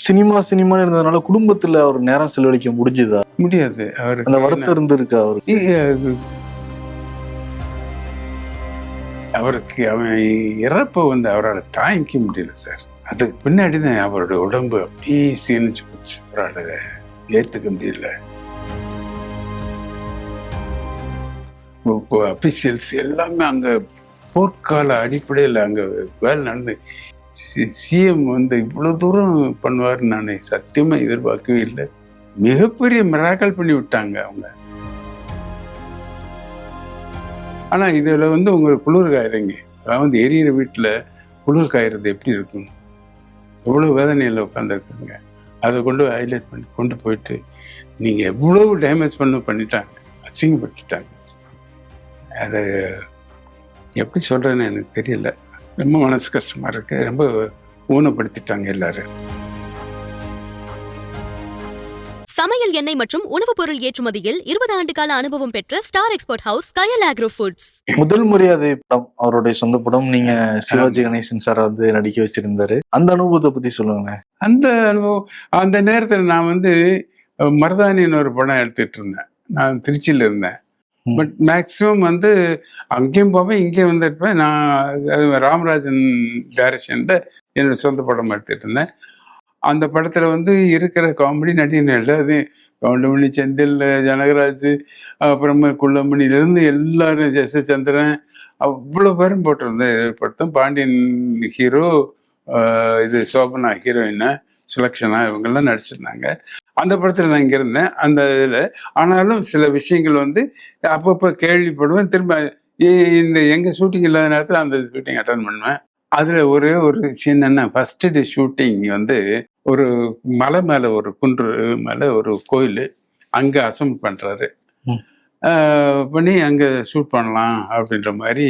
சினிமான்னு இருந்ததுனால குடும்பத்துல அவர் நேரம் செலவழிக்க முடிஞ்சுதா? முடியாது. அந்த அவருக்கு வருத்தம் இருந்திருக்கா அவருக்கு? அவருக்கு அவன் இறப்ப அவரால் தாங்கிக்க முடியல சார். அதுக்கு பின்னாடிதான் அவரோட உடம்பு அப்படியே சீனிச்சு போச்சு. அவரால் ஏத்துக்க முடியல. அபிஷியல்ஸ் எல்லாமே அங்க போர்க்கால அடிப்படையில் அங்க வேலை நடந்து சிஎம் இவ்வளவு தூரம் பண்ணுவார் நான் சத்தியமா எதிர்பார்க்கவே இல்லை. மிகப்பெரிய மிராக்கல் பண்ணி விட்டாங்க அவங்க. ஆனா இதுல உங்களுக்கு குளிர் காயிறீங்க. அதாவது எரியிற வீட்டுல குளிர் காயறது எப்படி இருக்கும்? எவ்வளவு வேதனையில உட்காந்துருக்குங்க. அதை ஹைலைட் பண்ணி கொண்டு போயிட்டு நீங்க எவ்வளவு டேமேஜ் பண்ணிட்டாங்க, அசிங்கப்பட்டுட்டாங்க. அதை எப்படி சொல்றேன்னு எனக்கு தெரியல. ரொம்ப மனசு கஷ்டமா இருக்கு. ரொம்ப ஊனப்படுத்திட்டாங்க எல்லாரும். சமையல் எண்ணெய் மற்றும் உணவுப் பொருள் ஏற்றுமதியில் 20 ஆண்டு கால அனுபவம் பெற்ற ஸ்டார் எக்ஸ்போர்ட் ஹவுஸ் கயல் ஆக்ரோ ஃபுட்ஸ். முதல் மரியாதை படம் அவருடைய சொந்த படம். நீங்க சிவாஜி கணேசன் சார் நடிக்க வச்சிருந்தாரு. அந்த அனுபவத்தை பத்தி சொல்லுங்க. அந்த அனுபவம் அந்த நேரத்துல நான் மருதானின்னு ஒரு படம் எடுத்துட்டு இருந்தேன். நான் திருச்சியில இருந்தேன். பட் மேக்சிமம் அங்கேயும் போவேன், இங்கேயும் வந்துருப்பேன். நான் ராமராஜன் டைரக்ஷன்ல என்னோட சொந்த படம் எடுத்துட்டு இருந்தேன். அந்த படத்துல இருக்கிற காமெடி நடிகர்கள் அது கவுண்டமணி, செந்தில், ஜனகராஜ், அப்புறமா குள்ளமணிலேருந்து எல்லாரும், எஸ் சந்திரன், அவ்வளோ பேரும் போட்டிருந்தேன். படத்தும் பாண்டியன் ஹீரோ, இது சோபனா ஹீரோயினா, சுலக்ஷனா, இவங்கெல்லாம் நடிச்சிருந்தாங்க. அந்த படத்துல நான் இங்க இருந்தேன் அந்த இதுல. ஆனாலும் சில விஷயங்கள் அப்பப்போ கேள்விப்படுவேன். திரும்ப இந்த எங்க ஷூட்டிங் இல்லாத நேரத்தில் அந்த ஷூட்டிங் அட்டன் பண்ணுவேன். அதுல ஒரே ஒரு சின்ன ஃபர்ஸ்ட் டே ஷூட்டிங் ஒரு மலை மேல, ஒரு குன்று மேல ஒரு கோயில், அங்க அசம்பிள் பண்றாரு. பண்ணி அங்க ஷூட் பண்ணலாம் அப்படின்ற மாதிரி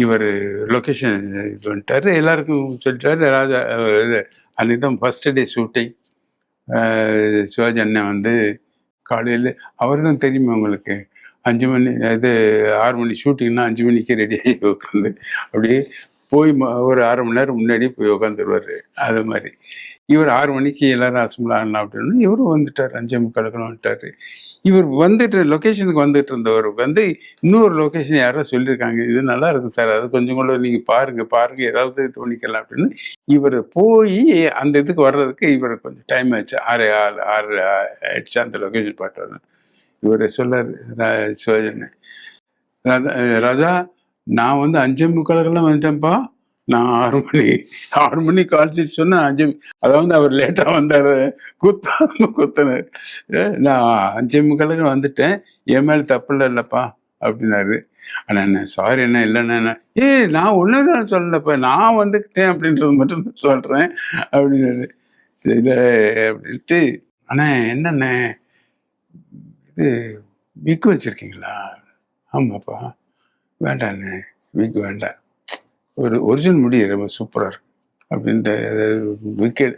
இவர் லொக்கேஷன் இது பண்ணிட்டாரு. எல்லாருக்கும் சொல்லிட்டாரு. ராஜா அன்னைக்கு தான் ஃபர்ஸ்ட் டே ஷூட்டிங். சிவாஜி அண்ணன் காலையில் அவருக்கும் தெரியுமா உங்களுக்கு, 5 மணி 6 மணி ஷூட்டிங்னா 5 மணிக்கு ரெடியாகி உட்காந்து அப்படியே போய் ஒரு 1/2 மணி நேரம் முன்னாடி போய் உட்காந்துருவார். அது மாதிரி இவர் 6 மணிக்கு எல்லாரும் அசம்பிள் ஆகலாம் அப்படின்னு இவரும் வந்துட்டார். 5:45 வந்துட்டாரு. இவர் லொக்கேஷனுக்கு இருந்தவர் இன்னொரு லொக்கேஷன் யாரோ சொல்லியிருக்காங்க, இது நல்லா இருக்கும் சார், அது கொஞ்சம் கூட நீங்கள் பாருங்க ஏதாவது தோணிக்கலாம் அப்படின்னு. இவர் போய் அந்த இதுக்கு வர்றதுக்கு இவர் கொஞ்சம் டைம் ஆச்சு. 6 ஆயிடுச்சு அந்த லொக்கேஷன் பார்த்து வரணும். இவர் சொல்லார் சிவாஜி, ராஜா நான் 5:45 வந்துட்டேன்ப்பா. நான் 6 மணி கால்ச்சிட்டு சொன்னேன். அதாவது அவர் லேட்டா வந்தாரு, குத்தனர். நான் 5:45 வந்துட்டேன், என் மேல தப்பு இல்லப்பா அப்படின்னாரு. ஆனா என்ன சாரி என்ன இல்லைன்னா, நான் ஒண்ணுதான் சொல்லலப்பா, நான் வந்துக்கிட்டேன் அப்படின்றது மட்டும் சொல்றேன் அப்படின்னாரு. சரி அப்படின்ட்டு. ஆனா என்னண்ணே இது விக்கு வச்சிருக்கீங்களா? ஆமாப்பா. வேண்டாண்ணே, வீக் வேண்டாம், ஒரு ஒரிஜினல் முடி ரொம்ப சூப்பராக இருக்கு அப்படின்ட்டு விக்கெட்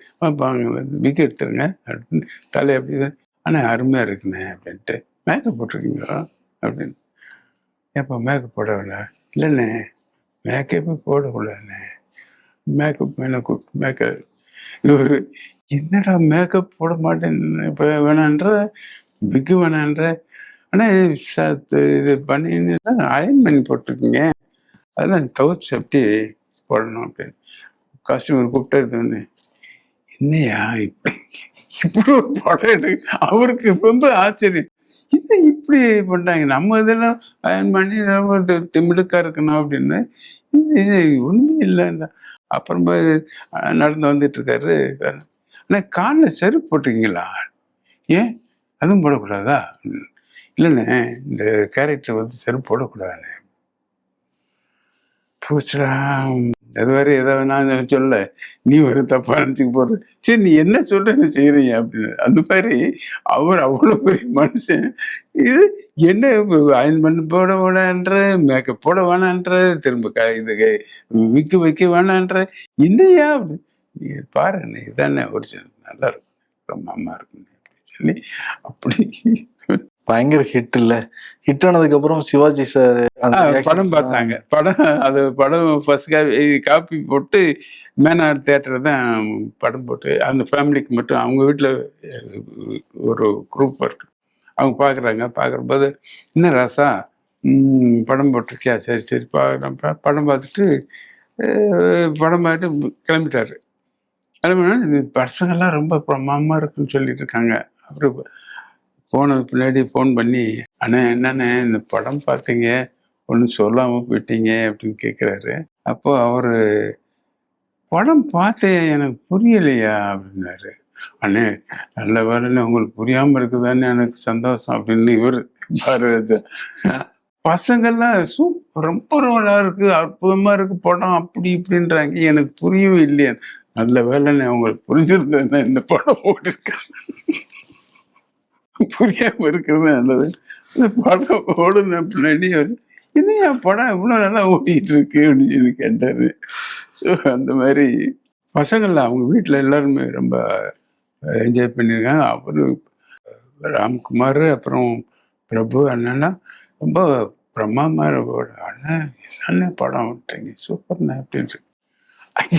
விக்கெட் எடுத்துருங்க அப்படின்னு தலை அப்படி. ஆனால் அருமையாக இருக்குண்ணே அப்படின்ட்டு. மேக்கப் போட்டிருக்கீங்களா அப்படின்னு. ஏப்பா மேக்கப் போடவில்லை? இல்லைண்ணே மேக்கப்பே போடக்கூடாதுண்ணே, மேக்கப் மேக்கப். இவர் என்னடா மேக்கப் போட மாட்டேன்னு இப்போ வேணான்ற, விக்கு வேணான்ற. ஆனால் இது பண்ணி அயன் பண்ணி போட்டிருக்கீங்க, அதெல்லாம் துவைச்சு எப்படி போடணும் அப்படின்னு கஸ்டமர் கூப்பிட்டு, என்னையா இப்படி ஒரு படம் எடுக்கு. அவருக்கு ரொம்ப ஆச்சரியம், என்ன இப்படி பண்ணுறாங்க, நம்ம இதெல்லாம் அயன் பண்ணி திமிடுக்கா இருக்கணும் அப்படின்னு. இது ஒன்றுமே இல்லை. அப்புறமா நடந்து வந்துட்டு இருக்காரு. ஆனால் காலில் செருப்பு போட்டிருக்கீங்களா? ஏன் அதுவும் போடக்கூடாதா? இல்லைண்ணே இந்த கேரக்டர் செருப்பு போடக்கூடாதுண்ணே. போச்சுடா, அது வேற ஏதாவது நான் சொல்ல, நீ ஒரு தப்பா நினச்சிக்க போடுற. சரி நீ என்ன சொல்ற செய்யறீங்க அப்படின்னு. அந்த மாதிரி அவர் அவ்வளோ பெரிய மனுஷன். இது என்ன அயன் பண்ணி போட வேணான்ற, மேக்கப் போட வேணான்ற, திரும்ப இது வைக்க வேணான்ற, என்னையா அப்படி நீ பாரு, இதானே ஒரிஜினல், நல்லா இருக்கும், ரொம்ப அம்மா இருக்குங்க அப்படின்னு சொல்லி அப்படி பயங்கர ஹிட் இல்ல? ஹிட் ஆனதுக்கு அப்புறம் சிவாஜி சார் படம் பார்த்தாங்க. படம் ஃபர்ஸ்ட் காப்பி போட்டு மேனார் தியேட்டர் தான் படம் போட்டு அந்த ஃபேமிலிக்கு மட்டும் அவங்க வீட்டில் ஒரு குரூப் இருக்கு. அவங்க பார்க்குறாங்க. பார்க்குறபோது என்ன ராசா படம் போட்டிருக்கியா? சரி சரி படம் பார்த்துட்டு படம் பார்த்துட்டு கிளம்பிட்டாரு. கிளம்பினா இந்த பசங்கள்லாம் ரொம்ப பிரமாதமாக இருக்குன்னு சொல்லிட்டு இருக்காங்க. அப்புறம் போனது பின்னாடி ஃபோன் பண்ணி, அண்ணா என்னண்ணே இந்த படம் பார்த்தீங்க ஒன்றும் சொல்லாமல் போயிட்டீங்க அப்படின்னு கேட்குறாரு. அப்போ அவர் படம் பார்த்தேன் எனக்கு புரியலையா அப்படின்னாரு. அண்ணே நல்ல வேலைன்னு உங்களுக்கு புரியாமல் இருக்குதானே எனக்கு சந்தோஷம் அப்படின்னு இவர் பாரு. பசங்கள்லாம் ரொம்ப நல்லா இருக்கு, அற்புதமா இருக்கு படம் அப்படி இப்படின்றாங்க. எனக்கு புரியவே இல்லையா. நல்ல வேலைன்னு அவங்களுக்கு புரிஞ்சிருந்தேன் இந்த படம் ஓடிருக்கேன். புரியாம இருக்கிறது நல்லது. இந்த படம் ஓடுன பின்னாடி என்னையா படம் இவ்வளோ நல்லா ஓடிட்டு இருக்கு அப்படின்னு சொல்லி கேட்டாரு. ஸோ அந்த மாதிரி பசங்கள்ல அவங்க வீட்டில் எல்லாருமே ரொம்ப என்ஜாய் பண்ணியிருக்காங்க. அவரு ராம்குமார் அப்புறம் பிரபு அண்ணன்னா ரொம்ப பிரமாதமாக அண்ணன் என்னென்ன படம் விட்டீங்க சூப்பர்ண்ணே அப்படின்ட்டு.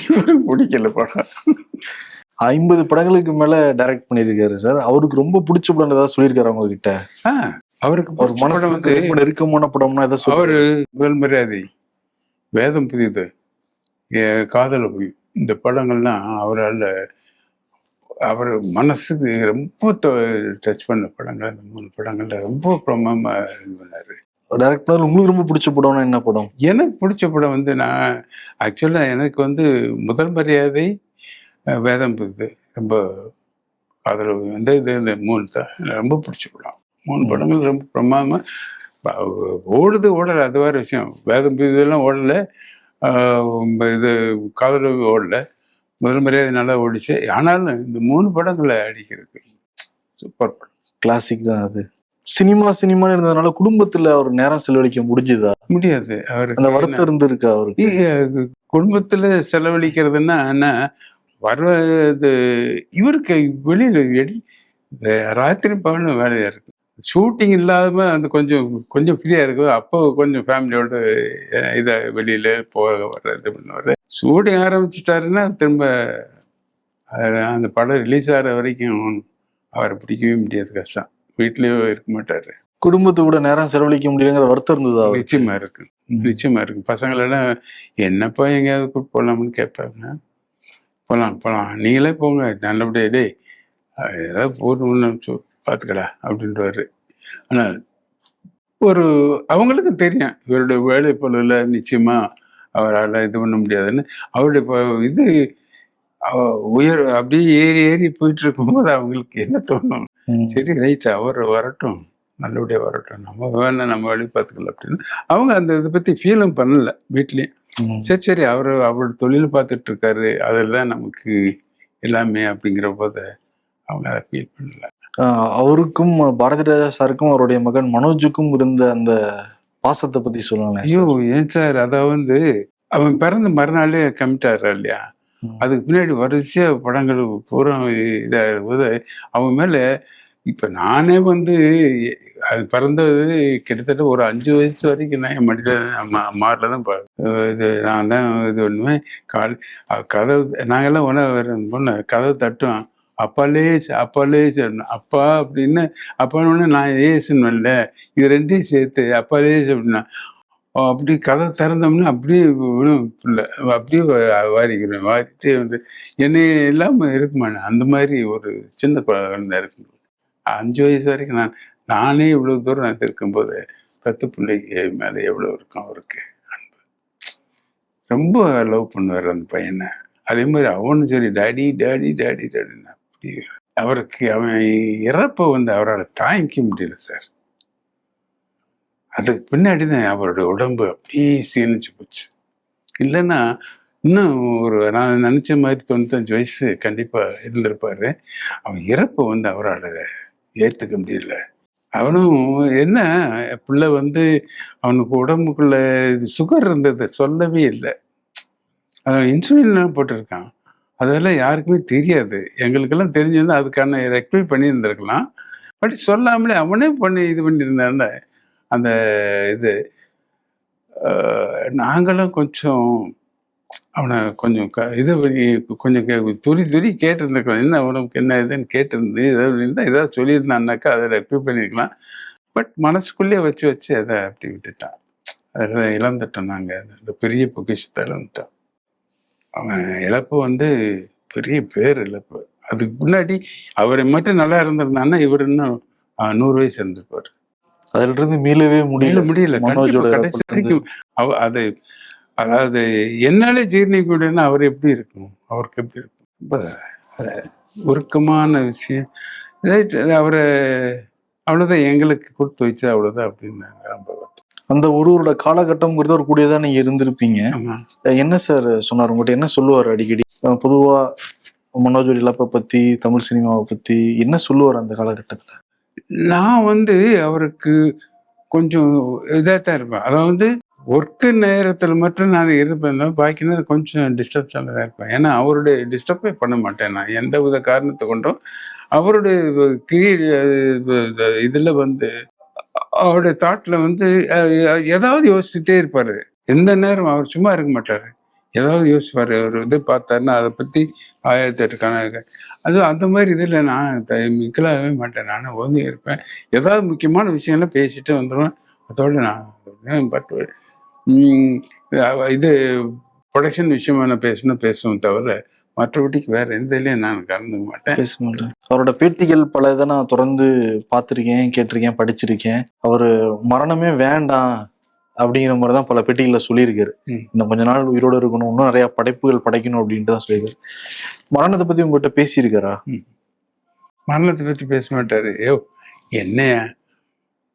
இவருக்கு பிடிக்கல படம். 50 படங்களுக்கு மேல டைரக்ட் பண்ணிருக்காரு சார். அவருக்கு ரொம்ப பிடிச்ச படம் ஏதாவது சொல்லியிருக்காரு அவங்க கிட்ட? அவருக்கு ஒரு மனசுல வந்து நெருக்கமான படம்னா ஏதாவது அவரு முதல் மரியாதை, வேதம் புரியுது, காதல் புரியும், இந்த படங்கள்லாம் அவரால் அவர் மனசுக்கு ரொம்ப டச் பண்ண படங்கள். அந்த 3 படங்கள்ல ரொம்ப பிரமாதமா இது பண்ணாரு. டைரக்ட் பண்ணது உங்களுக்கு ரொம்ப பிடிச்ச படம்னா என்ன படம்? எனக்கு பிடிச்ச படம் வந்து நான் ஆக்சுவலாக எனக்கு வந்து முதல் மரியாதை, வேதம் புரியுது, ரொம்ப காதல் வந்து இது இந்த 3 தான் ரொம்ப பிடிச்ச படம். 3 படங்கள் ரொம்ப பிரமாதமாக ஓடலை, அது வேறு விஷயம். வேதம் புரியுதெல்லாம் ஓடலை, இது காதல் ஓடலை. முதல் மரியாதை நல்லா ஓடிச்சு. ஆனாலும் இந்த 3 படங்களை அடிக்கிறது சூப்பர் படம், கிளாசிக் தான் அது. சினிமான்னு இருந்ததுனால குடும்பத்துல அவர் நேரம் செலவழிக்க முடிஞ்சுதா? முடியாது. அவருக்கு அந்த வருத்தம் இருந்திருக்கு அவருக்கு. குடும்பத்துல செலவழிக்கிறதுன்னா என்ன வர்றது இவருக்கு வெளியில ராத்திரி பகல்னு வேலையா இருக்கு. ஷூட்டிங் இல்லாம அந்த கொஞ்சம் ஃப்ரீயா இருக்கு. அப்போ கொஞ்சம் ஃபேமிலியோட இதை வெளியில போக வர்றது பண்ணுவாரு. ஷூட்டிங் ஆரம்பிச்சிட்டாருன்னா திரும்ப அந்த படம் ரிலீஸ் ஆகிற வரைக்கும் அவரை பிடிக்கவே முடியாது, கஷ்டம். வீட்லயே இருக்க மாட்டாரு. குடும்பத்து கூட நேரம் செலவழிக்க முடியலங்கிற வருத்தம் இருந்ததா? நிச்சயமா இருக்கு. பசங்களெல்லாம் என்னப்பா எங்கேயாவது கூப்பிட்டு போகலாம்னு கேட்பாங்க. போகலாம் நீங்களே போங்க நல்லபடியா, டேய் ஏதாவது போகணும்னு பார்த்துக்கடா அப்படின்றவாரு. ஆனால் அவங்களுக்கு தெரியும் இவருடைய வேலை பொருளில் நிச்சயமா அவரால் இது பண்ண முடியாதுன்னு. அவருடைய இது அப்படியே ஏறி போயிட்டு இருக்கும்போது அவங்களுக்கு என்ன தோணும், சரி ரைட் அவர் வரட்டும், நல்லபடியா வரட்டும், நம்ம வேலை நம்ம வேலையை பார்த்துக்கலாம் அப்படின்னு அவங்க அந்த இதை பத்தி ஃபீலும் பண்ணல வீட்லயும். சரி அவரோட தொழில் பார்த்துட்டு இருக்காரு, அதில் தான் நமக்கு எல்லாமே அப்படிங்கிற போது அவங்க அதை ஃபீல் பண்ணல. அவருக்கும் பாரதி ராஜா சாருக்கும் அவருடைய மகன் மனோஜுக்கும் இருந்த அந்த பாசத்தை பத்தி சொல்லலாம். ஐயோ ஏன் சார், அதாவது அவன் பிறந்த மறுநாளே கமிட்டாரு இல்லையா, அதுக்கு பின்னாடி வரிசையா படங்கள் பூரா இதாகும்போது அவன் மேல இப்ப நானே வந்து அது பிறந்தது கிட்டத்தட்ட ஒரு 5 வயசு வரைக்கும் நான் என் மடியில் அம்மாரில் தான் இது நான் தான் இது பண்ணுவேன். கதவு நாங்கெல்லாம் ஒன்றா கதவு தட்டுவோம், அப்பாலே சொல்லணும், அப்பா அப்படின்னு அப்பான்னு நான் ஏசுன்னு வரல, இது 2ஐயும் சேர்த்து அப்பாலே அப்படின்னா அப்படி கதை திறந்தோம்னா அப்படியே விழும் பிள்ளை, அப்படியே வாரிக்கிறேன். வாரிட்டே வந்து என்னை இல்லாமல் இருக்குமாண்ணே, அந்த மாதிரி ஒரு சின்ன குழந்தை இருக்கு. 5 வயசு வரைக்கும் நானே இவ்வளோ தூரம் நான் இருக்கும்போது 10 பிள்ளைக்கு மேலே எவ்வளோ இருக்கும் அவருக்கு அன்பு. ரொம்ப லவ் பண்ணுவார் அந்த பையனை. அதே மாதிரி அவனும் சரி டாடி டாடின்னு அப்படி அவருக்கு அவன் இறப்பை வந்து அவரால் தாங்கிக்க முடியல சார். அதுக்கு பின்னாடி தான் அவரோட உடம்பு அப்படியே சீனிச்சு போச்சு. இல்லைன்னா இன்னும் நான் நினச்ச மாதிரி 95 வயசு கண்டிப்பாக இருந்திருப்பாரு. அவன் இறப்பை வந்து அவரால் ஏற்றுக்க முடியல. அவனும் என்ன பிள்ளை வந்து அவனுக்கு உடம்புக்குள்ள சுகர் இருந்தது சொல்லவே இல்லை. அவன் இன்சுலின்லாம் போட்டிருக்கான். அதெல்லாம் யாருக்குமே தெரியாது. எங்களுக்கெல்லாம் தெரிஞ்சிருந்தா அதுக்கான ரெக்டிஃபை பண்ணியிருந்திருக்கலாம். பட் சொல்லாமலே அவனே பண்ணி இது பண்ணியிருந்தான்ல. அந்த இது நாங்களும் கொஞ்சம் அவனை கொஞ்சம் இது பண்ணி கொஞ்சம் துரி துரி கேட்டிருந்துருக்கலாம். என்ன உனக்கு என்ன இதுன்னு கேட்டிருந்து ஏதாவது சொல்லியிருந்தான்னாக்கா அதை ரெக்டிஃபை பண்ணியிருக்கலாம். பட் மனசுக்குள்ளேயே வச்சு வச்சு அதை அப்படி விட்டுட்டான். அதில் இழந்துட்டோம் நாங்கள். அந்த பெரிய பொக்கிஷத்தை இழந்துட்டோம். அவன் இழப்பு வந்து பெரிய பேர் இழப்பு. அதுக்கு முன்னாடி அவரை மட்டும் நல்லா இருந்திருந்தான்னா இவர் இன்னும் 100 வயசு இருந்திருப்பார். அதுல இருந்து மீளவே முடியல. கடைசி வரைக்கும் அது அதாவது என்னாலே ஜீர்ணிக்க முடியும்னா அவர் எப்படி இருக்கும், அவருக்கு எப்படி இருக்கும். ரொம்ப உருக்கமான விஷயம். அவரை அவ்வளோதான் எங்களுக்கு கொடுத்து வச்சு அவ்வளோதான் அப்படின்னு ரொம்ப அந்த ஒருவரோட காலகட்டம்ங்கிறது ஒரு கூடியதான் நீங்க இருந்திருப்பீங்க. என்ன சார் சொன்னார் உங்கள்கிட்ட, என்ன சொல்லுவார் அடிக்கடி? பொதுவா மனோஜ் இழப்பை பத்தி, தமிழ் சினிமாவை பத்தி என்ன சொல்லுவார் அந்த காலகட்டத்துல? நான் வந்து அவருக்கு கொஞ்சம் இதாகத்தான் இருப்பேன். அதாவது ஒர்க்கு நேரத்தில் மட்டும் நான் இருப்பேன், பாக்கி நேரம் கொஞ்சம் டிஸ்டர்ப்ஸாக தான் இருப்பேன். ஏன்னா அவருடைய டிஸ்டர்பே பண்ண மாட்டேன் நான் எந்த வித காரணத்தை கொண்டும். அவருடைய இதில் வந்து அவருடைய தாட்டில் வந்து ஏதாவது யோசிச்சுட்டே இருப்பார். எந்த நேரம் அவர் சும்மா இருக்க மாட்டார், ஏதாவது யோசிப்பார். ஒரு இது பார்த்தாருன்னா அதை பற்றி 1008 கணக்கு. அது அந்த மாதிரி இதில் நான் மிக்கலாகவே மாட்டேன். நானும் ஓங்கி இருப்பேன். ஏதாவது முக்கியமான விஷயம்லாம் பேசிட்டு வந்துடுவேன். அதோடு நான் பட் இது ப்ரொடக்ஷன் விஷயமா நான் பேசுவேன் தவிர மற்றபடிக்கு வேற எந்த இதுலையும் நான் கலந்துக்க மாட்டேன், பேச மாட்டேன். அவரோட பேட்டிகள் பல இதை நான் தொடர்ந்து பார்த்துருக்கேன், கேட்டிருக்கேன், படிச்சிருக்கேன். அவர் மரணமே வேண்டாம் அப்படிங்கிற மாதிரி தான் பல பேட்டிகளில் சொல்லியிருக்காரு. இன்னும் கொஞ்ச நாள் உயிரோடு இருக்கணும், இன்னும் நிறைய படைப்புகள் படைக்கணும் அப்படின்ட்டு தான் சொல்லியிருக்காரு. மரணத்தை பத்தி உங்ககிட்ட பேசியிருக்காரா? மரணத்தை பற்றி பேச மாட்டாரு. என்னையா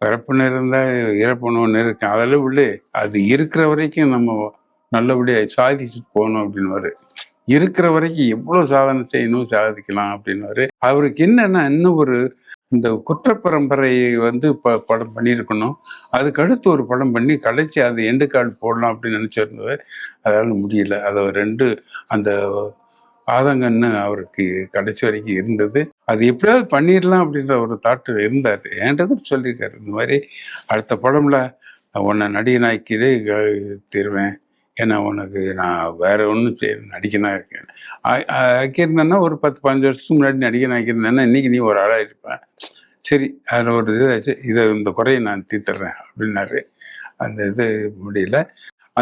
பிறப்புன்னு இருந்தா இறப்புன்னு ஒன்று இருக்கு, அதெல்லாம் விட அது இருக்கிற வரைக்கும் நம்ம நல்லபடியாக சாதிச்சுட்டு போகணும் அப்படின்னுவாரு. இருக்கிற வரைக்கும் எவ்வளோ சாதனை செய்யணும், சாதிக்கலாம் அப்படின்னுவாரு. அவருக்கு என்னன்னா இன்னும் ஒரு இந்த குற்ற பரம்பரையை வந்து படம் பண்ணியிருக்கணும், அதுக்கு அடுத்து ஒரு படம் பண்ணி கடைசி அது எண்டு கார்டு போடலாம் அப்படின்னு நினச்சிருந்தவர். அதால் முடியல. அதை 2 அந்த ஆதங்கன்னு அவருக்கு கடைசி வரைக்கும் இருந்தது. அது எப்படியாவது பண்ணிடலாம் அப்படின்ற ஒரு தாட்டு இருந்தார். என்கிட்ட கூட சொல்லியிருக்காரு, இந்த மாதிரி அடுத்த படம்ல உன்னை நடிகனாக்கிதே தீருவேன், ஏன்னா உனக்கு நான் வேற ஒன்றும் நடிகனா இருக்கேன். ஆக்கியிருந்தேன்னா ஒரு 10-15 வருஷத்துக்கு முன்னாடி நடிகன் ஆக்கியிருந்தேன்னா இன்னைக்கு நீ ஒரு ஆளாக இருப்பேன். சரி, அதில் ஒரு இதாச்சு, இந்த குறையை நான் தீர்த்துறேன் அப்படின்னாரு. அந்த இது முடியல.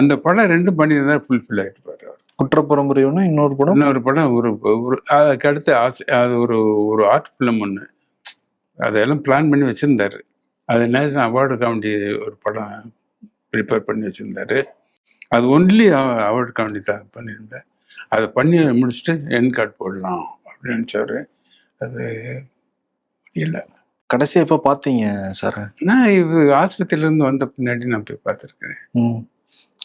அந்த படம் 2 பண்ணியிருந்தா ஃபுல்ஃபில் ஆகிட்டு பாரு. குற்றப்பரம்பரை ஒன்று, இன்னொரு படம் ஒரு அதுக்கு அடுத்து அது ஒரு ஆர்ட் ஃபிலிம் ஒன்று அதெல்லாம் பிளான் பண்ணி வச்சுருந்தாரு. அது நேஷனல் அவார்டு கமிட்டி ஒரு படம் ப்ரிப்பேர் பண்ணி வச்சுருந்தாரு. அது ஒன்லி அவார்டு கமிட்டி தான் பண்ணியிருந்தேன். அதை பண்ணி முடிச்சுட்டு என் கார்டு போடலாம் அப்படின்னு நினச்சாரு. அது இல்லை. கடைசியாக எப்போ பார்த்தீங்க சார்? நான் இது ஆஸ்பத்திரியிலேருந்து வந்த பின்னாடி நான் போய் பார்த்துருக்கேன்.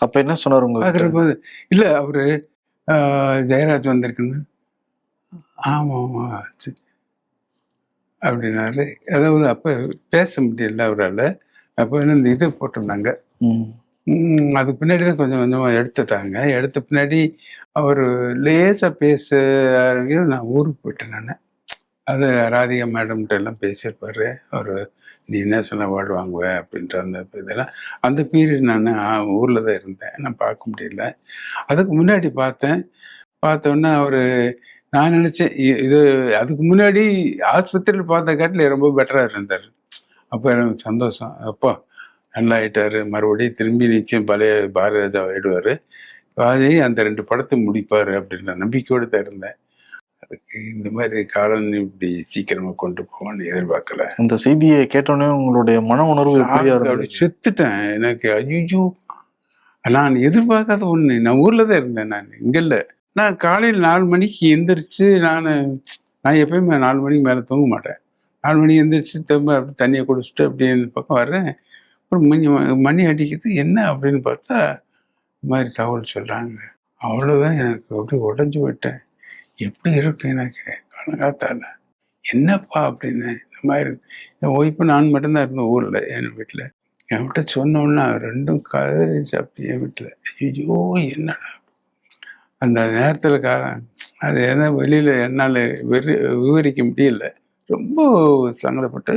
அப்போ என்ன சொன்னார் உங்களுக்கு? பார்க்குறப்போது இல்லை அவர் ஜெயராஜ் வந்திருக்குன்னு, ஆமாம் சரி அப்படின்னாரு. அதாவது அப்போ பேச முடியல அவரால். அப்போ இந்த இது போட்டிருந்தாங்க, அதுக்கு பின்னாடி தான் கொஞ்சம் கொஞ்சமாக எடுத்துட்டாங்க. எடுத்த பின்னாடி அவர் லேசாக பேச நான் ஊருக்கு போயிட்டேன். நான் அது ராதிகா மேடம்கிட்ட எல்லாம் பேசியிருப்பார். அவர் நீ நேஷனல் அவார்டு வாங்குவேன் அப்படின்ற அந்த இதெல்லாம் அந்த பீரியட் நான் ஊரில் தான் இருந்தேன், நான் பார்க்க முடியல. அதுக்கு முன்னாடி பார்த்தோன்னே அவர் நான் நினச்சேன் இது அதுக்கு முன்னாடி ஆஸ்பத்திரியில் பார்த்த காட்டில் ரொம்ப பெட்டராக இருந்தார். அப்போ எனக்கு சந்தோஷம், அப்போ நல்லா ஆகிட்டார், மறுபடியும் திரும்பி நிச்சயம் பழைய பாரதிராஜா ஆகிடுவார், அதே அந்த 2 படத்தை முடிப்பார் அப்படின்ற நம்பிக்கையோடு தான் இருந்தேன். அதுக்கு இந்த மாதிரி காலம் இப்படி சீக்கிரமா கொண்டு போவான்னு எதிர்பார்க்கல. அந்த செய்தியை கேட்டோன்னே உங்களுடைய மன உணர்வு அப்படி செத்துட்டேன். எனக்கு ஐயோ, நான் எதிர்பார்க்காத ஒண்ணு. நான் ஊர்ல தான் இருந்தேன், நான் இங்க இல்லை. நான் காலையில் 4 மணிக்கு எந்திரிச்சு நான் எப்பயுமே 4 மணிக்கு மேலே தூங்க மாட்டேன். 4 மணிக்கு எந்திரிச்சு திரும்ப அப்படி தண்ணியை குடிச்சிட்டு அப்படியே இந்த பக்கம் வர்றேன். அப்புறம் மணி அடிக்குது, என்ன அப்படின்னு பார்த்தா இந்த மாதிரி தகவல் சொல்றாங்க. அவ்வளோதான், எனக்கு அப்படியே உடஞ்சி விட்டேன். எப்படி இருக்கு எனக்கு காலங்காத்தால, என்னப்பா அப்படின்னு. இந்த மாதிரி என் ஒய்ஃபு நான் மட்டும்தான் இருந்தேன் ஊரில், என் வீட்டில். என்கிட்ட சொன்னோன்னா 2 கதறிச்சு அப்படி என் வீட்டில். ஐயோ என்னடா அந்த நேரத்தில் அது ஏன்னா வெளியில் என்னால் விவரிக்க முடியல. ரொம்ப சங்கடப்பட்டு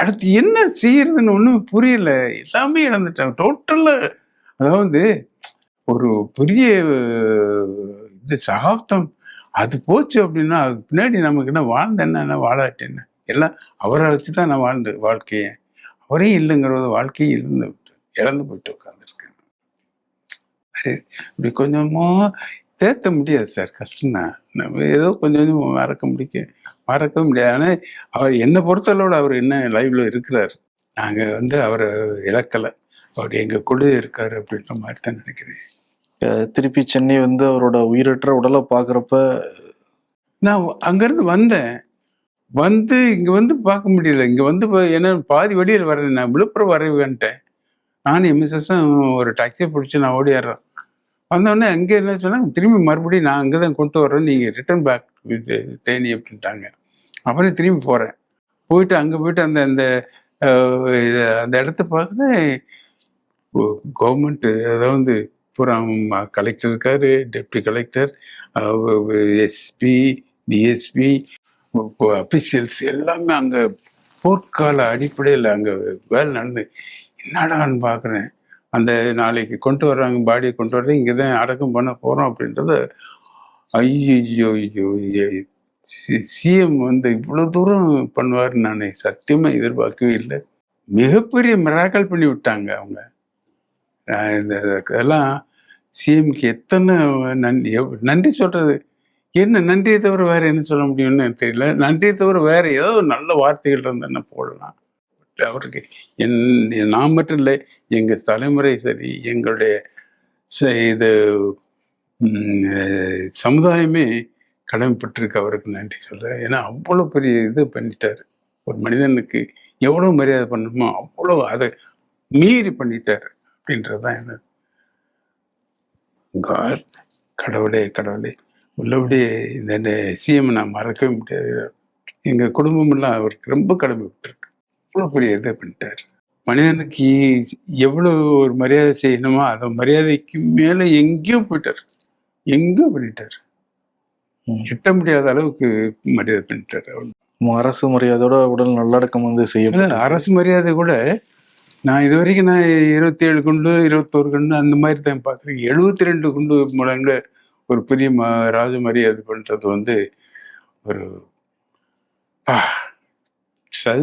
அடுத்து என்ன செய்யறதுன்னு ஒன்றும் புரியல. எல்லாமே இழந்துட்டேன் டோட்டலாக. அதாவது ஒரு பெரிய இது சகாப்தம் அது போச்சு அப்படின்னா, அதுக்கு பின்னாடி நமக்கு என்ன வாழ்ந்தேன்னா வாழாட்டி என்ன, எல்லாம் அவரை வச்சு தான் நான் வாழ்க்கையை அவரே இல்லைங்கிறத வாழ்க்கையை இழந்து போயிட்டு உட்காந்துருக்கேன். இப்படி கொஞ்சமா தேத்த முடியாது சார், கஷ்டம்தான். நம்ம ஏதோ கொஞ்சம் கொஞ்சம் மறக்க முடியாது. ஆனால் அவர் என்னை பொறுத்தளவோட அவர் என்ன லைவ்ல இருக்கிறார், நாங்கள் அவரை இழக்கலை, அவர் எங்கள் கூட இருக்காரு அப்படின்ற மாதிரி தான் நினைக்கிறேன். திருப்பி சென்னை அவரோட உயிரற்ற உடலை பார்க்குறப்ப நான் அங்கேருந்து வந்தேன். இங்கே பார்க்க முடியல. இங்கே ஏன்னா பாதி வழியில் வர்றேன், நான் விழுப்புரம் வரவேன்ட்டேன். நானும் எம்எஸ்எஸும் ஒரு டாக்ஸியை பிடிச்சி நான் ஓடிடுறேன். வந்தோடனே அங்கே என்ன சொன்னால், திரும்பி மறுபடியும் நான் அங்கே தான் கொண்டு வர்றேன், நீங்கள் ரிட்டர்ன் பேக் தேனி அப்படின்ட்டாங்க. அப்புறம் திரும்பி போகிறேன். அங்கே போயிட்டு அந்த அந்த அந்த இடத்த பார்க்குறேன். கவர்மெண்ட்டு, அதாவது பூரா கலெக்டர் இருக்காரு, deputy collector, SP, DSP, officials எல்லாமே அங்கே போர்க்கால அடிப்படையில் அங்கே வேலை நடந்து. என்னடான்னு பார்க்குறேன், அந்த நாளைக்கு கொண்டு வர்றாங்க, பாடியை கொண்டு வர்றேன், இங்கே தான் அடக்கம் பண்ண போகிறோம் அப்படின்றத. ஐயோ சிஎம் இவ்வளோ தூரம் பண்ணுவார் நான் சத்தியமாக எதிர்பார்க்கவே இல்லை. மிகப்பெரிய மிராக்கல் பண்ணி விட்டாங்க அவங்க. இதெல்லாம் சிஎம்க்கு எத்தனை நன்றி சொல்கிறது, என்ன நன்றியை தவிர வேறு என்ன சொல்ல முடியும்னு எனக்கு தெரியல. நன்றியை தவிர வேறு ஏதோ நல்ல வார்த்தைகள் இருந்தால் போடலாம். அவருக்கு நான் மட்டும் இல்லை, எங்கள் தலைமுறை சரி, எங்களுடைய இது சமுதாயமே கடமைப்பட்டிருக்கு அவருக்கு நன்றி சொல்ல. ஏன்னா அவ்வளோ பெரிய இது பண்ணிட்டார். ஒரு மனிதனுக்கு எவ்வளோ மரியாதை பண்ணணுமோ அவ்வளோ அதை மீறி பண்ணிட்டார் அப்படின்றது தான் என்ன. கடவுளே உள்ளபடியே இந்த சிஎம் நான் மறக்கவே முடியாது. எங்கள் குடும்பமெல்லாம் அவருக்கு ரொம்ப கடமைப்பட்டிருக்கு. அவ்வளோ பெரிய இதை பண்ணிட்டார். மனிதனுக்கு எவ்வளோ ஒரு மரியாதை செய்யணுமோ அதை மரியாதைக்கு மேலே எங்கேயோ பண்ணிட்டார். எட்ட முடியாத அளவுக்கு மரியாதை பண்ணிட்டார். அரசு மரியாதையோட உடல் நல்லடக்கம் செய்ய, அரசு மரியாதை கூட நான் இது வரைக்கும் 27 குண்டு 21 குண்டு அந்த மாதிரி தான் பார்த்துருக்கேன். 72 குண்டு மூலங்க ஒரு பெரிய ராஜ மரியாதை பண்ணுறது ஒரு அதை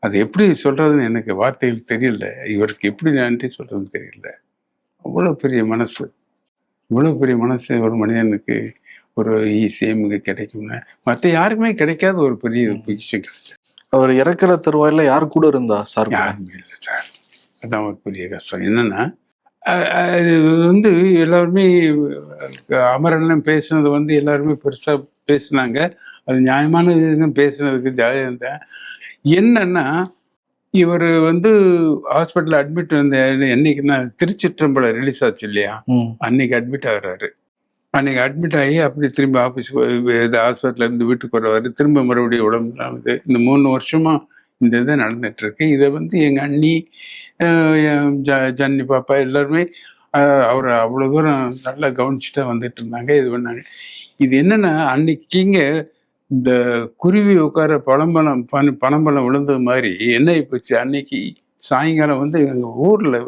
அது எப்படி சொல்றதுன்னு எனக்கு வார்த்தைகள் தெரியல. இவருக்கு எப்படி நன்றி சொல்றதுன்னு தெரியல. அவ்வளோ பெரிய மனசு ஒரு மனிதனுக்கு ஒரு சிஎம்க்கு கிடைக்கும்னா மற்ற யாருக்குமே கிடைக்காத ஒரு பெரிய விஷயம் கிடைச்சது. அவர் இறக்குற தருவாயில யாரு கூட இருந்தா சார்? யாருமே இல்லை சார். அதான் ஒரு பெரிய கஷ்டம். என்னன்னா எல்லாருமே அமரன் பேசுனது எல்லாருமே பெருசா பேசினாங்க. அது நியாயமான பேசுனதுக்கு ஜாலியாக இருந்தேன். என்னன்னா இவர் ஹாஸ்பிட்டல் அட்மிட் என்னைக்குன்னா திருச்சிற்றம்பலம் ரிலீஸ் ஆச்சு இல்லையா, அன்னைக்கு அட்மிட் ஆகுறாரு. அன்னைக்கு அட்மிட் ஆகி அப்படி திரும்பி ஆஃபீஸுக்கு ஹாஸ்பிட்டல்ல இருந்து வீட்டுக்கு வருவார். திரும்ப மறுபடியும் உடம்பு இந்த 3 வருஷமா இந்த இதை நடந்துட்டு இருக்கு. இதை எங்க அண்ணி, ஜன்னி பாப்பா எல்லாருமே அவரை அவ்வளோ தூரம் நல்லா கவனிச்சுட்டா வந்துட்டு இருந்தாங்க, இது பண்ணாங்க. இது என்னன்னா அன்னைக்குங்க இந்த குருவி உட்கார பனம்பழம் விழுந்தது மாதிரி என்ன போச்சு. அன்னைக்கு சாயங்காலம் எங்கள் ஊரில்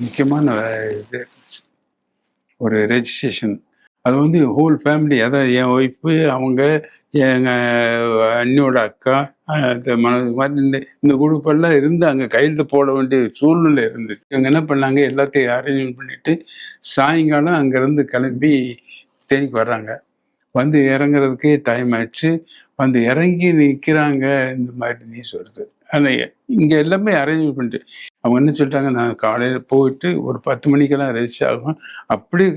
முக்கியமான இது ஒரு ரெஜிஸ்ட்ரேஷன். அது ஹோல் ஃபேமிலி, அதாவது என் ஒய்ஃபு, அவங்க, எங்கள் அண்ணியோட அக்கா, மாதிரி இந்த குரூப்பெல்லாம் இருந்து அங்கே கையெழுத்து போட வேண்டிய சூழ்நிலை இருந்துச்சு. இவங்க என்ன பண்ணாங்க, எல்லாத்தையும் அரேஞ்ச் பண்ணிட்டு சாயங்காலம் அங்கேருந்து கிளம்பி தேனிக்கு வர்றாங்க. இறங்குறதுக்கே டைம் ஆயிடுச்சு. இறங்கி நிற்கிறாங்க. இந்த மாதிரி நியூஸ் வருது. ஆனால் இங்கே எல்லாமே அரேஞ்ச் பண்ணிட்டு அவங்க என்ன சொல்லிட்டாங்க, நான் காலையில் போயிட்டு ஒரு 10 மணிக்கெல்லாம் ரெஜிஸ்டர் ஆகும், அப்படியே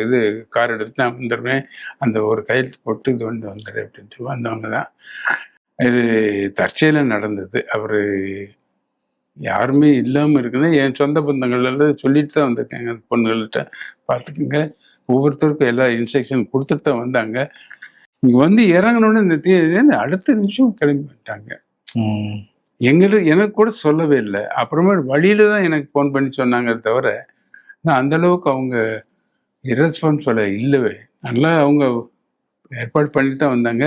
இது கார் எடுத்து நான் வந்துடுவேன், அந்த ஒரு கையெழுத்து போட்டு இது வந்துடுறேன் அப்படின்ட்டு வந்தவங்க தான். இது தற்செயலாக நடந்தது. அவர் யாருமே இல்லாமல் இருக்குன்னா என் சொந்த பந்தங்கள்லாம் சொல்லிட்டு தான் வந்திருக்காங்க. அந்த பொண்ணுகள்கிட்ட பார்த்துக்குங்க, ஒவ்வொருத்தருக்கும் எல்லா இன்ஸ்ட்ரக்ஷன் கொடுத்துட்டு தான் வந்தாங்க. இங்கே இறங்கணுன்னு இந்த அடுத்த நிமிஷம் கிளம்பி வந்துட்டாங்க. எனக்கு கூட சொல்லவே இல்லை. அப்புறமா வழியில தான் எனக்கு ஃபோன் பண்ணி சொன்னாங்க தவிர நான் அந்த அளவுக்கு அவங்க இரஸ்பான்சிபிளா இல்லவே. நல்லா அவங்க ஏற்பாடு பண்ணிட்டு தான் வந்தாங்க.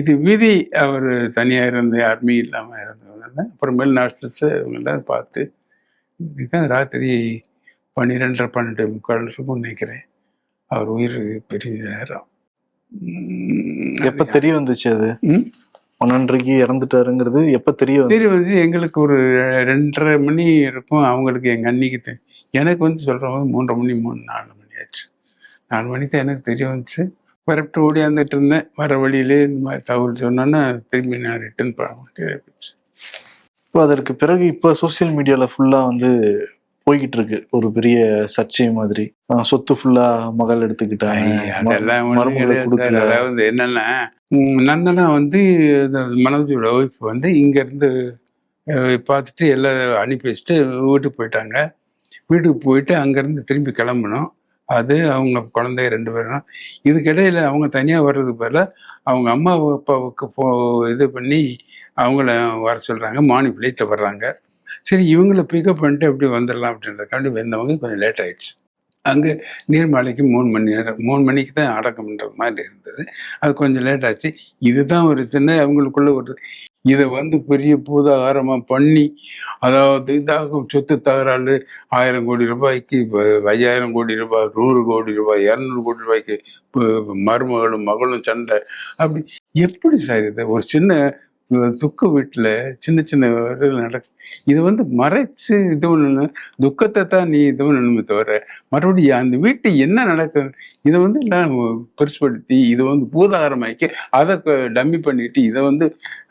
இது விதி. அவர் தனியாக இருந்து யாருமே இல்லாமல் இருந்ததுனால அப்புறமேல் நர்சஸ் இவங்கெல்லாம் பார்த்து இதுதான் ராத்திரி 12:30 12:45 இருக்கும்னு நினைக்கிறேன். அவர் உயிர் பெரிய நேரம். எப்ப தெரிய வந்துச்சு அது? 12:30 இறந்துட்டாருங்கிறது எப்ப தெரிய வந்து எங்களுக்கு ஒரு 2:30 மணி இருக்கும். அவங்களுக்கு எங்கள் அன்னிக்கு எனக்கு வந்து சொல்கிறவங்க 3:30 மணி 4 மணி ஆச்சு. 4 மணிக்கு தான் எனக்கு தெரிய வந்துச்சு. பரப்பிட்டு ஓடியாந்துட்டு இருந்தேன். வர வழியிலே இந்த மாதிரி தகவல் சொன்னோன்னா திரும்பி நான் ரிட்டர்ன் பண்ண வேண்டியது. இப்போ அதற்கு பிறகு இப்போ சோசியல் மீடியால ஃபுல்லா வந்து போய்கிட்டு இருக்கு ஒரு பெரிய சர்ச்சை மாதிரி. சொத்து ஃபுல்லா மகள் எடுத்துக்கிட்டாங்க, அதெல்லாம் அதாவது என்னன்னா நந்தனா வந்து மனோஜோட ஒய்ஃப் வந்து இங்க இருந்து பார்த்துட்டு எல்லாம் அனுப்பி வச்சுட்டு வீட்டுக்கு போயிட்டாங்க. வீட்டுக்கு போயிட்டு அங்கேருந்து திரும்பி கிளம்பணும். அது அவங்க குழந்தை 2 பேரும். இதுக்கிடையில் அவங்க தனியாக வர்றதுக்கு பதிலாக அவங்க அம்மா அப்பாவுக்கு இது பண்ணி அவங்கள வர சொல்கிறாங்க. மார்னிங் ஃப்ளைட்டில் வர்றாங்க. சரி இவங்கள பிக்கப் பண்ணிட்டு எப்படி வந்துடலாம் அப்படின்றதுக்காண்டி வந்தவங்க கொஞ்சம் லேட் ஆகிடுச்சு. அங்கே நீர்மாலைக்கு 3 மணிக்கு தான் அடக்கம்ன்ற மாதிரி இருந்தது. அது கொஞ்சம் லேட் ஆச்சு. இதுதான் ஒரு சின்ன அவங்களுக்குள்ள ஒரு இதை வந்து பெரிய பூதாகாரமாக பண்ணி, அதாவது இதாகும் சொத்து தகராறு 1000 கோடி ரூபாய்க்கு 5000 கோடி ரூபாய் 100 கோடி ரூபாய் 200 கோடி ரூபாய்க்கு மருமகளும் மகளும் சண்டை. அப்படி எப்படி சார் இது ஒரு சின்ன துக்க வீட்டில் சின்ன சின்ன நடக்கும். இதை வந்து மறைச்சு இது ஒன்று துக்கத்தை தான் நீ இது ஒன்று தவிர மறுபடியும் அந்த வீட்டு என்ன நடக்குது இதை வந்து எல்லாம் பெருசுபடுத்தி இதை வந்து பூதாகரமாக்கி அதை டம்மி பண்ணிட்டு இதை வந்து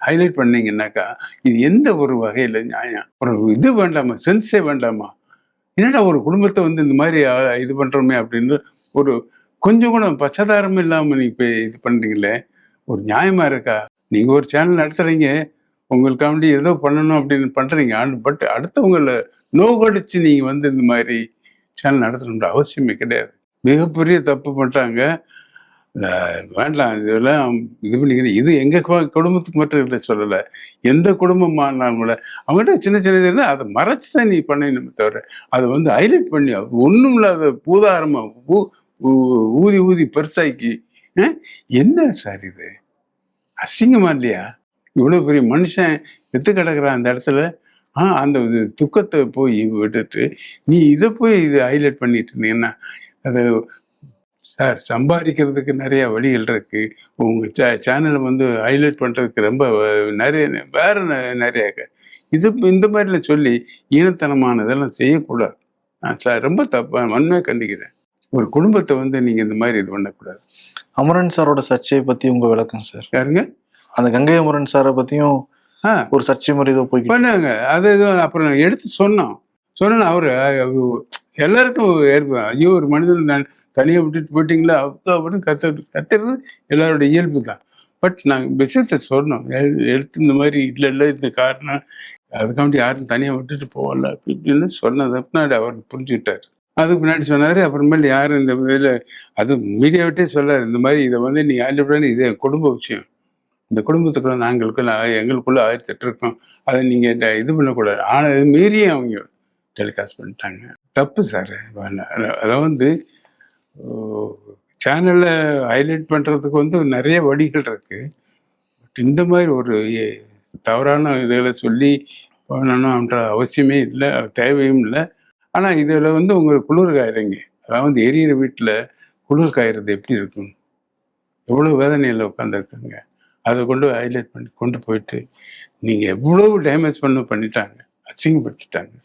ஹைலைட் பண்ணீங்கன்னாக்கா இது எந்த ஒரு வகையில் நியாயம்? ஒரு இது வேண்டாமா? சென்ஸே வேண்டாமா? என்னடா ஒரு குடும்பத்தை வந்து இந்த மாதிரி இது பண்ணுறோமே அப்படின்னு ஒரு கொஞ்சம் கூட பச்சதாரமும் இல்லாமல் நீ இப்போ இது பண்ணுறீங்களே, ஒரு நியாயமாக இருக்கா? நீங்கள் ஒரு சேனல் நடத்துகிறீங்க, உங்களுக்காண்டி ஏதோ பண்ணணும் அப்படின்னு பண்ணுறீங்க. பட் அடுத்தவங்களை நோகடிச்சு நீங்கள் வந்து இந்த மாதிரி சேனல் நடத்தணுன்ற அவசியமே கிடையாது. மிகப்பெரிய தப்பு பண்ணுறாங்க. வேண்டாம் இதெல்லாம் இது பண்ணிக்கிறேன். இது எங்கள் குடும்பத்துக்கு மட்டும் இல்லை சொல்லலை, எந்த குடும்பமானாலும் கூட அவங்கள்ட்ட சின்ன சின்னது இருந்தால் அதை மறைச்சி தான் நீ பண்ணணும் தவிர அதை வந்து ஹைலைட் பண்ணி ஒன்றும் இல்லாத பூதாரமாக ஊதி ஊதி பெருசாக்கி என்ன சார் இது? அசிங்கமா இல்லையா? இவ்வளோ பெரிய மனுஷன் எத்து கிடக்குறான் அந்த இடத்துல. அந்த துக்கத்தை போய் விட்டுட்டு நீ இதை போய் இது ஹைலைட் பண்ணிட்டு இருந்தீங்கன்னா அது சார் சம்பாதிக்கிறதுக்கு நிறைய வழிகள் இருக்கு. உங்க சேனலை வந்து ஹைலைட் பண்றதுக்கு ரொம்ப நிறைய வேற நிறைய இது இந்த மாதிரிலாம் சொல்லி ஈனத்தனமானதெல்லாம் செய்யக்கூடாது. சார் ரொம்ப தப்பா வன்மையாக கண்டிக்கிறேன். ஒரு குடும்பத்தை வந்து நீங்க இந்த மாதிரி இது பண்ணக்கூடாது. அமரன் சாரோட சர்ச்சையை பத்தி உங்க விளக்கம் சார்? யாருங்க? அந்த கங்கை அமரன் சாரை பத்தியும் ஒரு சர்ச்சை மாதிரி ஏதோ போய் பண்ணாங்க. அது அப்புறம் எடுத்து சொன்னோம். அவரு எல்லாருக்கும் ஐயோ ஒரு மனிதன் தனியாக விட்டுட்டு போயிட்டீங்களா அப்படின்னு கத்துறது எல்லாரோட இயல்பு தான். பட் நாங்கள் விஷயத்த சொன்னோம். எடுத்து இந்த மாதிரி இல்லை இந்த காரணம் அதுக்காண்டி யாரும் தனியாக விட்டுட்டு போகல அப்படி இப்படின்னு சொன்னது பின்னாடி அவர் புரிஞ்சுக்கிட்டார். அதுக்கு முன்னாடி சொன்னார். அப்புறமேல யாரும் இந்த இதில் அது மீடியாவிட்டே சொல்லார், இந்த மாதிரி இதை வந்து நீங்கள் ஆல்ரெடி இது குடும்ப விஷயம், இந்த குடும்பத்துக்குள்ள எங்களுக்குள்ள 1008 இருக்கும், அதை நீங்கள் இது பண்ணக்கூடாது. ஆனால் இது மீறியும் அவங்க டெலிகாஸ்ட் பண்ணிட்டாங்க. தப்பு சார். அதை வந்து சேனலில் ஹைலைட் பண்ணுறதுக்கு வந்து நிறைய வழிகள் இருக்குது. பட் இந்த மாதிரி ஒரு தவறான இதுகளை சொல்லி பண்ணணும்ன்ற அவசியமே இல்லை, தேவையும் இல்லை. ஆனால் இதில் வந்து உங்களுக்கு குளிர் காயிறீங்க. அதாவது எரியிற வீட்டில் குளிர் காயிறது எப்படி இருக்கும்? எவ்வளோ வேதனையில் உட்காந்துருக்குங்க. அதை கொண்டு ஹைலைட் பண்ணி கொண்டு போயிட்டு நீங்கள் எவ்வளோ டேமேஜ் பண்ணிட்டாங்க, அசிங்கப்படுத்திட்டாங்க.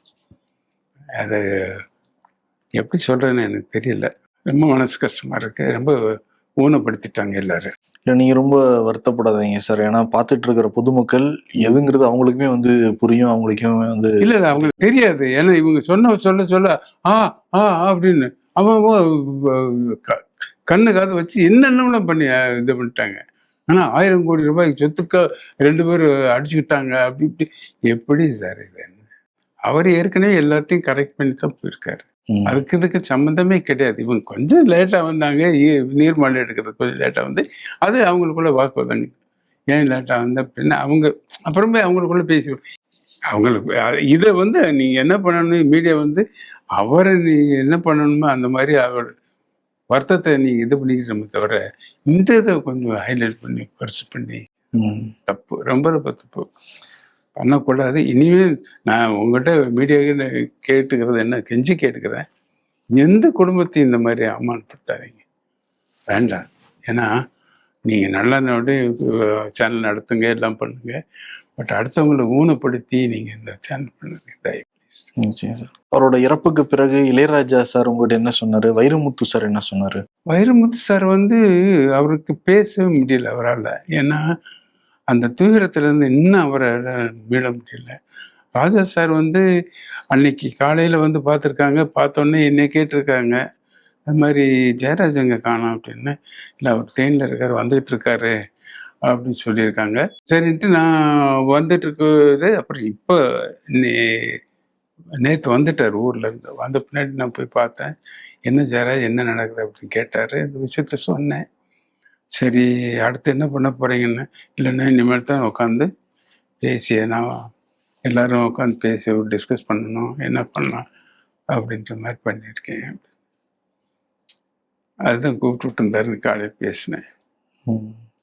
அதை எப்படி சொல்கிறேன்னு எனக்கு தெரியல. ரொம்ப மனசு கஷ்டமாக இருக்குது. ரொம்ப ஊனப்படுத்திட்டாங்க எல்லாரும். இல்லை நீங்கள் ரொம்ப வருத்தப்படாதீங்க சார். ஏன்னா பார்த்துட்டு இருக்கிற பொதுமக்கள் எதுங்கிறது அவங்களுக்குமே வந்து புரியும், அவங்களுக்குமே வந்து இல்லை அவங்களுக்கு தெரியாது. ஏன்னா இவங்க சொல்ல அப்படின்னு அவன் கண்ணு காது வச்சு என்னென்ன பண்ணி இது பண்ணிட்டாங்க. ஆனால் 1000 கோடி ரூபாய்க்கு சொத்துக்க 2 பேர் அடிச்சுக்கிட்டாங்க அப்படி இப்படி. எப்படி சார் இது? அவர் ஏற்கனவே எல்லாத்தையும் கரெக்ட் பண்ணி தான் போயிருக்காரு. அதுக்கு இதுக்கு சம்மந்தமே கிடையாது. இவங்க கொஞ்சம் லேட்டாக வந்தாங்க, நீர்மாலை எடுக்கிறது கொஞ்சம் லேட்டாக வந்து அது அவங்களுக்குள்ள வாக்குவாதங்க. ஏன் லேட்டாக வந்து அப்படின்னு அவங்க அப்புறமே அவங்களுக்குள்ள பேசி அவங்களுக்கு இதை வந்து நீங்கள் என்ன பண்ணணும், மீடியா வந்து அவரை நீ என்ன பண்ணணுமோ அந்த மாதிரி அவர் வருத்தத்தை நீங்கள் இது பண்ணிக்கிறோமே தவிர இந்த இதை கொஞ்சம் ஹைலைட் பண்ணி பெருசு பண்ணி தப்பு, ரொம்ப ரொம்ப தப்பு பண்ணக்கூடாது. இனிமேல் நான் உங்கள்கிட்ட மீடியாவில் கேட்டுக்கிறது என்ன, கெஞ்சி கேட்டுக்கிறேன், எந்த குடும்பத்தையும் இந்த மாதிரி அவமானப்படுத்தாதீங்க, வேண்டாம். ஏன்னா நீங்கள் நல்ல சேனல் நடத்துங்க, எல்லாம் பண்ணுங்க, பட் அடுத்தவங்களை ஊனப்படுத்தி நீங்கள் இந்த சேனல் பண்ணுங்க தயவு. அவரோட இறப்புக்கு பிறகு இளையராஜா சார் உங்கள்கிட்ட என்ன சொன்னாரு? வைரமுத்து சார் என்ன சொன்னாரு? வைரமுத்து சார் வந்து அவருக்கு பேசவே முடியல அவரால். ஏன்னா அந்த தீவிரத்திலேருந்து இன்னும் அவரை மீள முடியல. ராஜா சார் வந்து அன்னைக்கு காலையில் வந்து பார்த்துருக்காங்க, பார்த்தோன்னே என்னை கேட்டிருக்காங்க, அது மாதிரி ஜெயராஜ் எங்கே காணோம் அப்படின்னு. இல்லை அவர் தேனில் இருக்கார், வந்துகிட்டு இருக்காரு அப்படின்னு சொல்லியிருக்காங்க. சரின்ட்டு நான் வந்துட்டு இருக்குது. அப்புறம் இப்போ நேற்று வந்துட்டார் ஊர்லேருந்து. வந்த பின்னாடி நான் போய் பார்த்தேன், என்ன ஜெயராஜ் என்ன நடக்குது அப்படின்னு கேட்டார். இந்த விஷயத்த சொன்னேன். சரி அடுத்து என்ன பண்ண போகிறீங்கன்னு. இல்லைன்னா இனிமேல் தான் உட்காந்து பேசி நான் எல்லோரும் உட்காந்து பேசி டிஸ்கஸ் பண்ணணும், என்ன பண்ணலாம் அப்படின்ற மாதிரி பண்ணியிருக்கேன். அதுதான் கூப்பிட்டு இருந்தாரு, காலையில் பேசினேன்,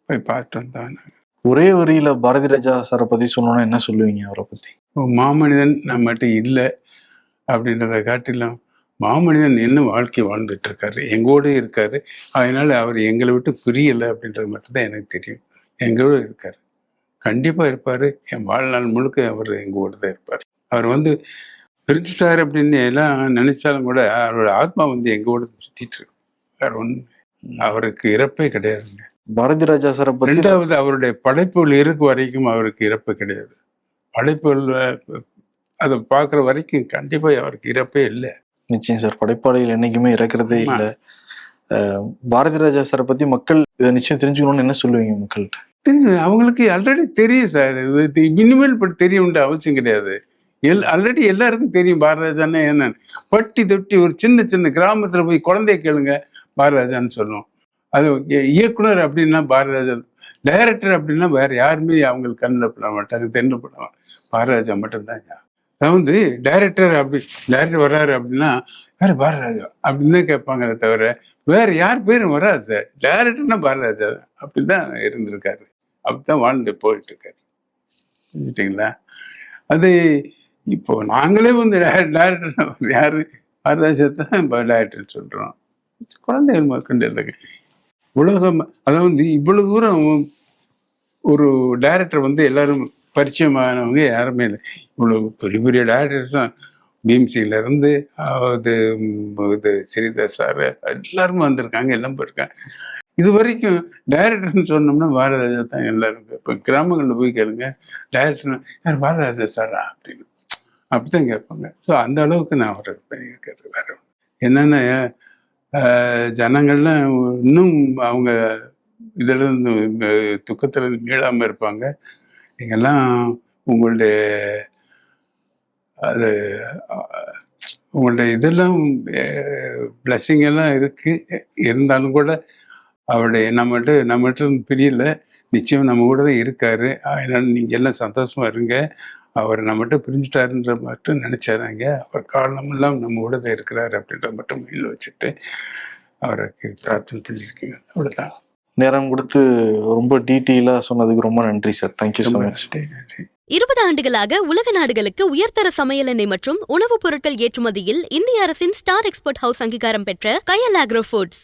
போய் பார்த்துட்டு வந்தேன். ஒரே வரியில பாரதி ராஜா சாரை பத்தி சொல்லணும்னா என்ன சொல்லுவீங்க அவரை பத்தி? மாமனிதன் நம்மகிட்ட இல்லை அப்படின்றத காட்டிலும் மாமனிதன் இன்னும் வாழ்க்கை வாழ்ந்துட்டு இருக்காரு, எங்கூட இருக்காரு. அதனால அவர் எங்களை விட்டு பிரியலை அப்படின்றது மட்டும்தான் எனக்கு தெரியும். எங்களோட இருக்காரு, கண்டிப்பா இருப்பாரு. என் வாழ்நாள் முழுக்க அவர் எங்கூட தான் இருப்பார். அவர் வந்து பிரிஞ்சுட்டாரு அப்படின்னு எல்லாம் நினைச்சாலும் கூட அவரோட ஆத்மா வந்து எங்கூட சுத்திட்டு இருக்கு. வேற ஒன்று, அவருக்கு இறப்பே கிடையாதுங்க. பாரதி ராஜா சாரை பத்தி ரெண்டாவது, அவருடைய படைப்புகள் இருக்கு வரைக்கும் அவருக்கு இறப்பு கிடையாது. படைப்புகள் அதை பார்க்குற வரைக்கும் கண்டிப்பா அவருக்கு இறப்பே இல்லை. நிச்சயம் சார், படைப்பாளிகள் என்னைக்குமே இறக்குறதே இல்லை. பாரதி ராஜா சாரை பத்தி மக்கள் இதை நிச்சயம் தெரிஞ்சுக்கணும்னு என்ன சொல்லுவீங்க மக்கள்கிட்ட? தெரிஞ்சு அவங்களுக்கு ஆல்ரெடி தெரியும் சார், இனிமேல் பற்றி தெரிய வேண்டிய அவசியம் கிடையாது. ஆல்ரெடி எல்லாருக்கும் தெரியும் பாரதிராஜான்னு என்னன்னு. பட்டி தொட்டி ஒரு சின்ன சின்ன கிராமத்துல போய் குழந்தைய கேளுங்க, பாரதிராஜான்னு சொல்லுவோம். அது இயக்குனர் அப்படின்னா பாரதிராஜா, டைரக்டர் அப்படின்னா வேற யாருமே அவங்களுக்கு கண்ணில் பட மாட்டாங்க, தென்னில் பட பாரதிராஜா மட்டும்தாங்க. அதாவது டைரக்டர் வர்றாரு அப்படின்னா வேற பாரதிராஜா அப்படின்னு தான் கேட்பாங்களே தவிர வேற யார் பேரும் வராது சார். டைரக்டர்னா பாரதிராஜா அப்படிதான் இருந்திருக்காரு, அப்படித்தான் வாழ்ந்து போயிட்டு இருக்காரு. புரிஞ்சுட்டிங்களா? அது இப்போ நாங்களே வந்து டைரக்டர் யாரு, பாரதிராஜா தான் டைரக்டர் சொல்றோம். குழந்தைகள் மக்கள் இல்லைங்க உலகம். அதாவது இவ்வளவு தூரம் ஒரு டைரக்டர் வந்து எல்லாரும் பரிச்சயமானவங்க யாருமே இல்லை. இவ்வளவு பெரிய பெரிய டைரக்டர்ஸ் தான், பீம்சியில இருந்து இது ஸ்ரீதர் சார் எல்லாரும் வந்திருக்காங்க, எல்லாம் போயிருக்காங்க. இது வரைக்கும் டைரக்டர்னு சொன்னோம்னா பாரதிராஜா தான் எல்லாரும். இப்போ கிராமங்களில் போய் கேளுங்க, டைரக்டர்னா யார், பாரதிராஜா சாரா அப்படின்னு அப்படித்தான் கேட்பாங்க. ஸோ அந்த அளவுக்கு நான் அவர் பண்ணியிருக்காரு. வேற என்னென்ன ஜனங்கள்லாம் இன்னும் அவங்க இதில் இருந்து துக்கத்தில் மீளாமல் இருப்பாங்க. நீங்கள்லாம் உங்களுடைய அது உங்களுடைய இதெல்லாம் பிளஸ்ஸிங் எல்லாம் இருக்குது. இருந்தாலும் கூட அவருடைய நம்மகிட்ட பிரியல, நிச்சயம் நம்ம கூட தான் இருக்காரு. அதனால நீங்கள் எல்லாம் சந்தோஷமா இருங்க. அவர் நம்மகிட்ட பிரிஞ்சுட்டாருன்ற மட்டும் நினைச்சாராங்க. அவர் காரணம் எல்லாம் நம்ம கூட தான் இருக்கிறாரு அப்படின்ற மட்டும் மைண்டில் வச்சுட்டு அவருக்கு பிரார்த்தனை பண்ணியிருக்கீங்க. அவ்வளோதான். நேரம் கொடுத்து ரொம்ப டீட்டெயிலாக சொன்னதுக்கு ரொம்ப நன்றி சார். Thank you so much. நன்றி. 20 ஆண்டுகளாக உலக நாடுகளுக்கு உயர்தர சமையல் எண்ணெய் மற்றும் உணவுப் பொருட்கள் ஏற்றுமதியில் இந்திய அரசின் ஸ்டார் எக்ஸ்போர்ட் ஹவுஸ் அங்கீகாரம் பெற்ற கயல் ஆக்ரோ ஃபுட்ஸ்.